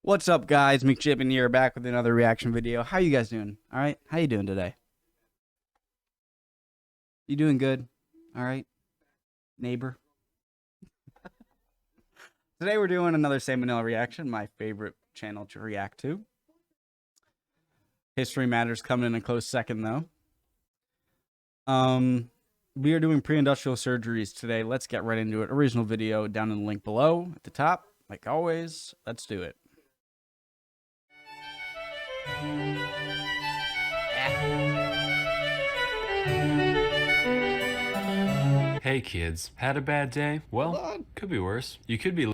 What's up, guys? McJibbin here, back with another reaction video. How you guys doing? All right? How you doing today? You doing good? All right? Neighbor? Today we're doing another Salmonella reaction, my favorite channel to react to. History Matters coming in a close second, though. We are doing pre-industrial surgeries today. Let's get right into it. Original video down in the link below at the top. Like always, let's do it. Hey kids, had a bad day? Well, could be worse. You could be...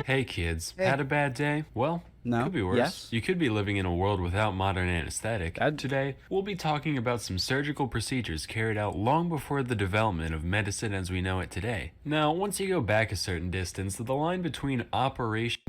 Hey kids, had a bad day? Well, No. could be worse. Yes. You could be living in a world without modern anesthetic. Today, we'll be talking about some surgical procedures carried out long before the development of medicine as we know it today. Now, once you go back a certain distance, the line between operation...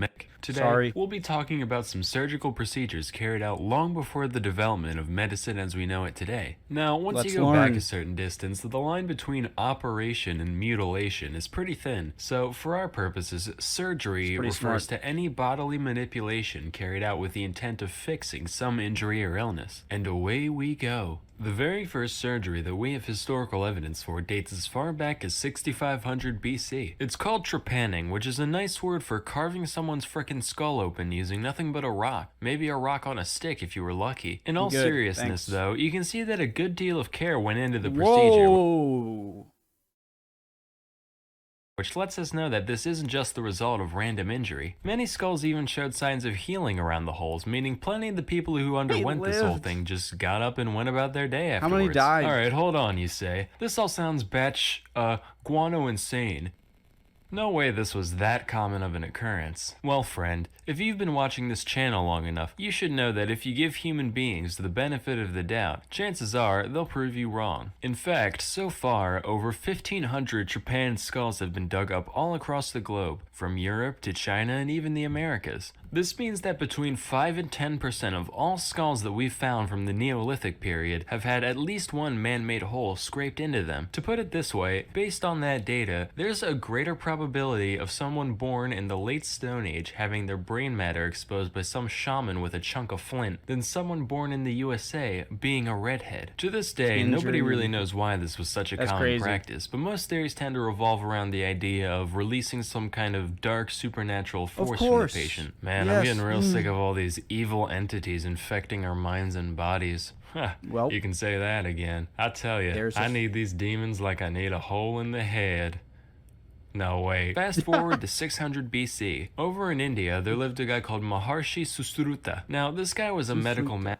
Today, we'll be talking about some surgical procedures carried out long before the development of medicine as we know it today. Now, once you go back a certain distance, the line between operation and mutilation is pretty thin. So, for our purposes, surgery refers to any bodily manipulation carried out with the intent of fixing some injury or illness. And away we go. The very first surgery that we have historical evidence for dates as far back as 6500 BC. It's called trepanning, which is a nice word for carving someone's frickin' skull open using nothing but a rock. Maybe a rock on a stick if you were lucky. In all seriousness, though, you can see that a good deal of care went into the procedure. Whoa. Which lets us know that this isn't just the result of random injury. Many skulls even showed signs of healing around the holes, meaning plenty of the people who underwent this whole thing just got up and went about their day afterwards. How many died? Alright, hold on, you say. This all sounds guano insane. No way this was that common of an occurrence. Well, friend, if you've been watching this channel long enough, you should know that if you give human beings the benefit of the doubt, chances are they'll prove you wrong. In fact, so far, over 1,500 trepanned skulls have been dug up all across the globe, from Europe to China and even the Americas. This means that between 5 and 10% of all skulls that we've found from the Neolithic period have had at least one man-made hole scraped into them. To put it this way, based on that data, there's a greater probability of someone born in the late Stone Age having their brain matter exposed by some shaman with a chunk of flint than someone born in the USA being a redhead. To this day, nobody really knows why this was such a common practice, but most theories tend to revolve around the idea of releasing some kind of dark supernatural force from the patient. Man, I'm getting real sick of all these evil entities infecting our minds and bodies. Well, you can say that again. I tell you, I need these demons like I need a hole in the head. No, wait. Fast forward to 600 BC. Over in India, there lived a guy called Maharshi Susruta. Now, this guy was a medical man.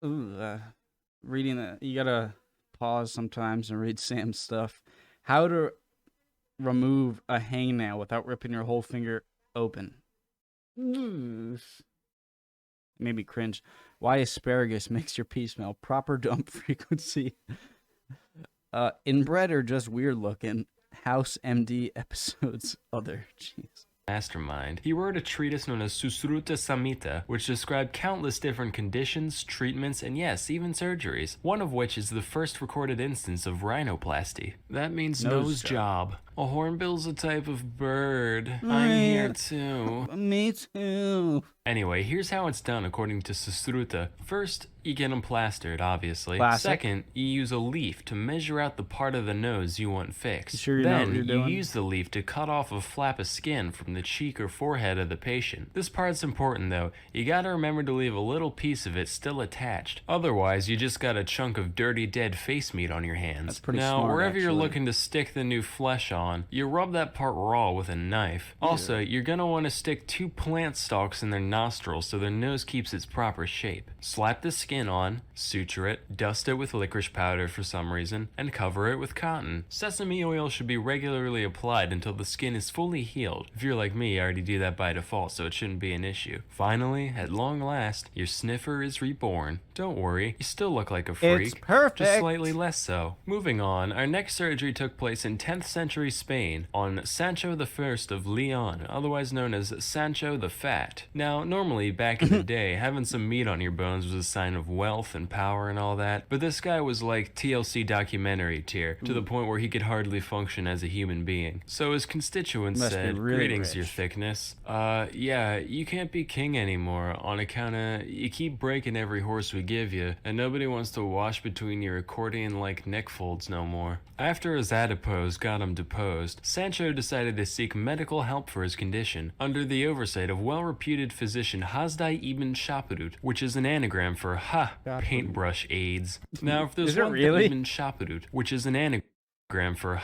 Reading that, you gotta pause sometimes and read Sam's stuff. How to remove a hangnail without ripping your whole finger open. Made me cringe. Why asparagus makes your pee smell. Proper dump frequency. Inbred or just weird looking. House MD episodes. Other. Jeez. Mastermind. He wrote a treatise known as Susruta Samhita, which described countless different conditions, treatments, and yes, even surgeries, one of which is the first recorded instance of rhinoplasty. That means nose job. A hornbill's a type of bird. I'm here too. Me too. Anyway, here's how it's done according to Susruta. First, you get them plastered, obviously. Second, you use a leaf to measure out the part of the nose you want fixed. Then, you use the leaf to cut off a flap of skin from the cheek or forehead of the patient. This part's important though. You gotta remember to leave a little piece of it still attached. Otherwise, you just got a chunk of dirty dead face meat on your hands. That's pretty smart, wherever you're actually. looking to stick the new flesh on, you rub that part raw with a knife. Also, you're gonna want to stick 2 plant stalks in their nostrils so their nose keeps its proper shape. Slap the skin on, suture it, dust it with licorice powder for some reason, and cover it with cotton. Sesame oil should be regularly applied until the skin is fully healed. If you're like me, I already do that by default, so it shouldn't be an issue. Finally, at long last, your sniffer is reborn. Don't worry, you still look like a freak. It's perfect. Just slightly less so. Moving on, our next surgery took place in 10th century Spain on Sancho the Fat of Leon, otherwise known as Sancho the Fat. Now, normally back in the day, having some meat on your bones was a sign of of wealth and power and all that, but this guy was like TLC documentary tier, to the point where he could hardly function as a human being. So his constituents Must be said, really "Greetings, your rich." thickness. Yeah, you can't be king anymore on account of you keep breaking every horse we give you, and nobody wants to wash between your accordion-like neck folds no more." After his adipose got him deposed, Sancho decided to seek medical help for his condition, under the oversight of well-reputed physician Hasdai ibn Shapurut, which is an anagram for paintbrush aids. Now, if there's Is it one really? thing Ibn Shapurut, which is an anagram for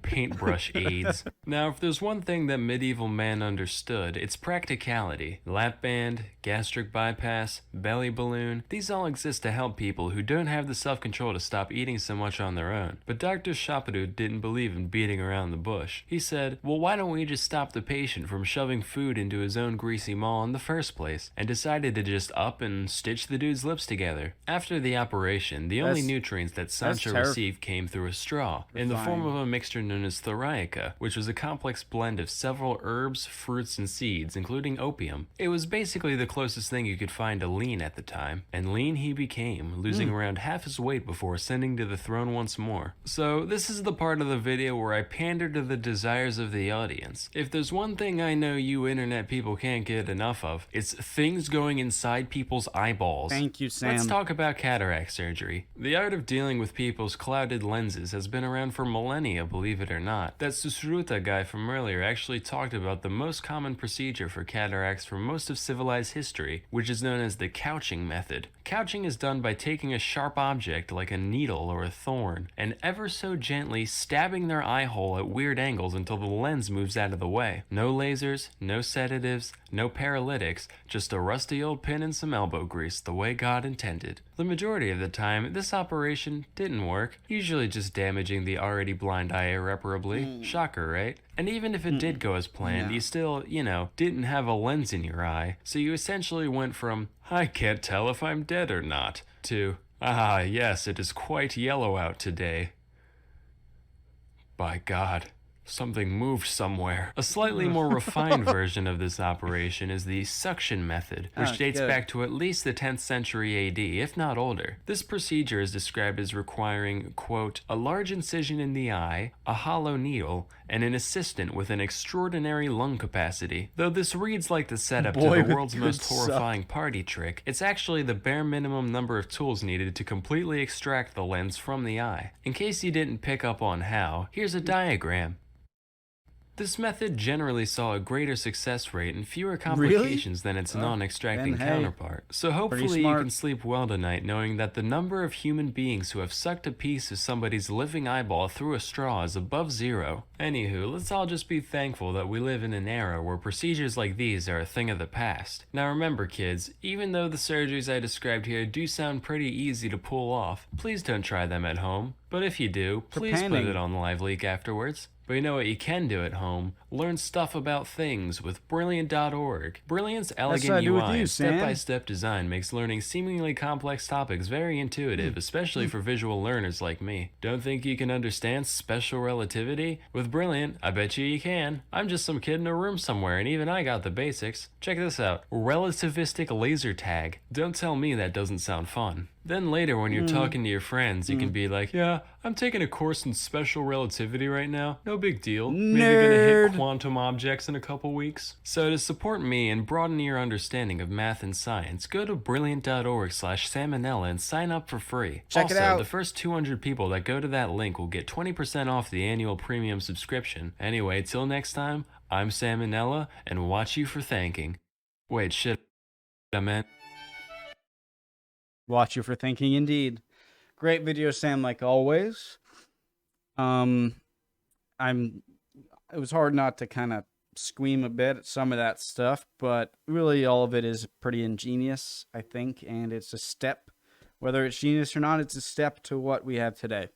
paintbrush aids. Now, if there's one thing that medieval man understood, it's practicality. Lap band, gastric bypass, belly balloon, these all exist to help people who don't have the self-control to stop eating so much on their own. But Dr. Chapadou didn't believe in beating around the bush. He said, well, why don't we just stop the patient from shoving food into his own greasy maw in the first place? And decided to just up and stitch the dude's lips together. After the operation, the only nutrients that Sancho received came through a straw, in the form of a mixture known as thoracica, which was a complex blend of several herbs, fruits, and seeds, including opium. It was basically the closest thing you could find to lean at the time, and lean he became, losing around half his weight before ascending to the throne once more. So this is the part of the video where I pander to the desires of the audience. If there's one thing I know you internet people can't get enough of, it's things going inside people's eyeballs. Thank you, Sam. Let's talk about cataract surgery. The art of dealing with people's clouded lenses has been around for millennia, believe it or not. That Susruta guy from earlier actually talked about the most common procedure for cataracts for most of civilized history, which is known as the couching method. Couching is done by taking a sharp object like a needle or a thorn and ever so gently stabbing their eye hole at weird angles until the lens moves out of the way. No lasers, no sedatives, no paralytics, just a rusty old pin and some elbow grease, the way God intended. The majority of the time, this operation didn't work, usually just damaging the already blind eye irreparably. Shocker, right? And even if it did go as planned, you still, didn't have a lens in your eye, so you essentially went from, I can't tell if I'm dead or not, to, ah yes, it is quite yellow out today. By God. Something moved somewhere. A slightly more refined version of this operation is the suction method, which dates back to at least the 10th century AD, if not older. This procedure is described as requiring, quote, a large incision in the eye, a hollow needle, and an assistant with an extraordinary lung capacity. Though this reads like the setup to the world's most horrifying party trick, it's actually the bare minimum number of tools needed to completely extract the lens from the eye. In case you didn't pick up on how, here's a diagram. This method generally saw a greater success rate and fewer complications than its non-extracting counterpart. So hopefully you can sleep well tonight knowing that the number of human beings who have sucked a piece of somebody's living eyeball through a straw is above zero. Anywho, let's all just be thankful that we live in an era where procedures like these are a thing of the past. Now remember kids, even though the surgeries I described here do sound pretty easy to pull off, please don't try them at home. But if you do, please put it on LiveLeak afterwards. But you know what you can do at home? Learn stuff about things with Brilliant.org. Brilliant's elegant UI and step-by-step design makes learning seemingly complex topics very intuitive, especially for visual learners like me. Don't think you can understand special relativity? With Brilliant, I bet you can. I'm just some kid in a room somewhere, and even I got the basics. Check this out. Relativistic laser tag. Don't tell me that doesn't sound fun. Then later when you're talking to your friends, you can be like, yeah, I'm taking a course in special relativity right now. No big deal. Maybe gonna hit quantum objects in a couple weeks. So to support me and broaden your understanding of math and science, go to brilliant.org/salmonella and sign up for free. Check it out. The first 200 people that go to that link will get 20% off the annual premium subscription. Anyway, till next time, I'm Salmonella, and watch you for thanking. Wait, shit, I meant... Watch you for thinking, indeed. Great video, Sam, like always. It was hard not to kind of squeam a bit at some of that stuff, but really all of it is pretty ingenious, I think, and it's a step. Whether it's genius or not, it's a step to what we have today.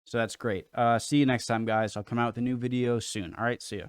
So that's great. See you next time, guys. I'll come out with a new video soon. All right, see ya.